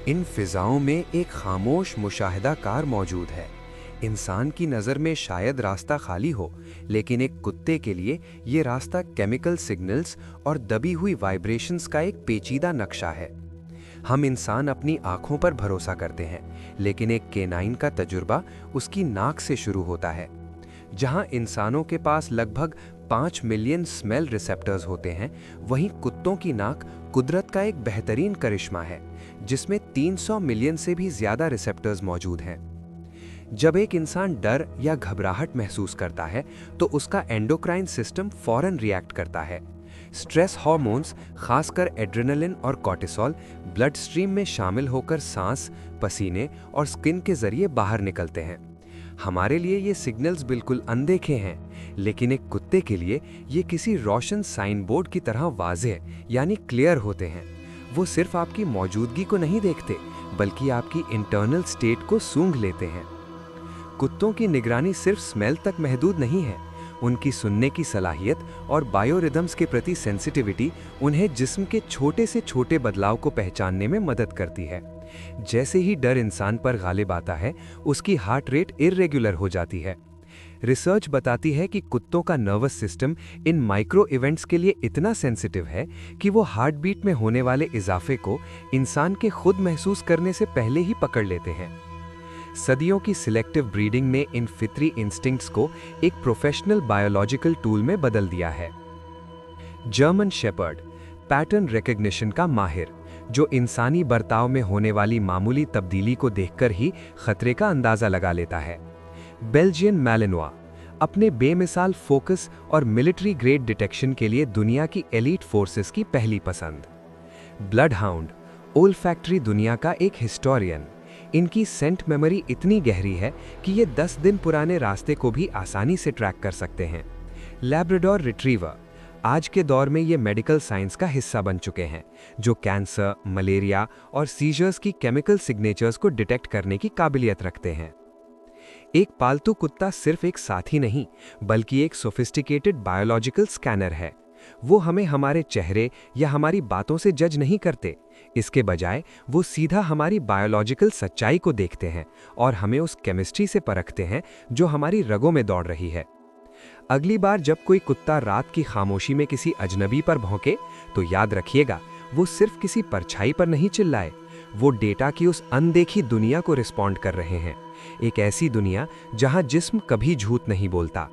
इन फिजाओं में एक खामोश मुशाहिदा कार मौजूद है। इंसान की नज़र में शायद रास्ता खाली हो, लेकिन एक कुत्ते के लिए ये रास्ता केमिकल सिग्नल्स और दबी हुई वाइब्रेशंस का एक पेचीदा नक्शा है। हम इंसान अपनी आँखों पर भरोसा करते हैं, लेकिन एक केनाइन का तजुर्बा उसकी नाक से शुरू होता है। जहाँ इंसानों के पास लगभग 5 मिलियन स्मेल रिसेप्टर्स होते हैं, वहीं कुत्तों की नाक कुदरत का एक बेहतरीन करिश्मा है, जिसमें 300 मिलियन से भी ज़्यादा रिसेप्टर्स मौजूद हैं। जब एक इंसान डर या घबराहट महसूस करता है, तो उसका एंडोक्राइन सिस्टम फौरन रिएक्ट करता है। स्ट्रेस हार्मोन्स, खासकर एड्रेनलिन और कॉर्टिसोल, ब्लड स्ट्रीम में शामिल होकर सांस, पसीने और स्किन के जरिए बाहर निकलते हैं। हमारे लिए ये सिग्नल्स बिल्कुल अनदेखे हैं, लेकिन एक कुत्ते के लिए ये किसी रोशन साइन बोर्ड की तरह वाज़ेह यानी क्लियर होते हैं। वो सिर्फ आपकी मौजूदगी को नहीं देखते, बल्कि आपकी इंटरनल स्टेट को सूंघ लेते हैं। कुत्तों की निगरानी सिर्फ स्मेल तक महदूद नहीं है। उनकी सुनने की सलाहियत और बायोरिदम्स के प्रति सेंसिटिविटी उन्हें जिस्म के छोटे से छोटे बदलाव को पहचानने में मदद करती है। जैसे ही डर इंसान पर गालिब आता है, उसकी हार्ट रेट इर्रेगुलर हो जाती है। रिसर्च बताती है कि कुत्तों का nervous system in micro events के लिए इतना सेंसिटिव है कि वो हार्ट बीट में होने वाले इजाफे को इंसान के खुद महसूस करने से पहले ही पकड़ लेते हैं। सदियों की सिलेक्टिव ब्रीडिंग ने इन फितरी इंस्टिंक्ट्स को एक प्रोफेशनल बायोलॉजिकल टूल में बदल दिया है। जर्मन शेपर्ड, पैटर्न रिकग्निशन का माहिर, जो इंसानी बर्ताव में होने वाली मामूली तब्दीली को देखकर ही खतरे का अंदाजा लगा लेता है। बेल्जियन मैलिनोआ, अपने बेमिसाल फोकस और मिलिट्री ग्रेड डिटेक्शन के लिए दुनिया की एलीट फोर्सेस की पहली पसंद। ब्लड हाउंड, ओल्फैक्टरी दुनिया का एक हिस्टोरियन। इनकी सेंट मेमोरी इतनी गहरी है कि ये 10 दिन पुराने रास्ते को भी आसानी से ट्रैक कर सकते हैं। लैब्राडोर रिट्रीवर, आज के दौर में ये मेडिकल साइंस का हिस्सा बन चुके हैं, जो कैंसर, मलेरिया और सीजर्स की केमिकल सिग्नेचर्स को डिटेक्ट करने की काबिलियत रखते हैं। एक पालतू कुत्ता सिर्फ एक साथी नहीं, बल्कि एक सोफिस्टिकेटेड बायोलॉजिकल स्कैनर है। वो हमें हमारे चेहरे या हमारी बातों से जज नहीं करते। इसके बजाय वो सीधा हमारी बायोलॉजिकल सच्चाई को देखते हैं और हमें उस केमिस्ट्री से परखते हैं जो हमारी रगों में दौड़ रही है। अगली बार जब कोई कुत्ता रात की खामोशी में किसी अजनबी पर भौंके, तो याद रखिएगा, वो सिर्फ किसी परछाई पर नहीं चिल्लाए, वो डेटा की उस अनदेखी दुनिया को रिस्पॉन्ड कर रहे हैं। एक ऐसी दुनिया जहां जिस्म कभी झूठ नहीं बोलता।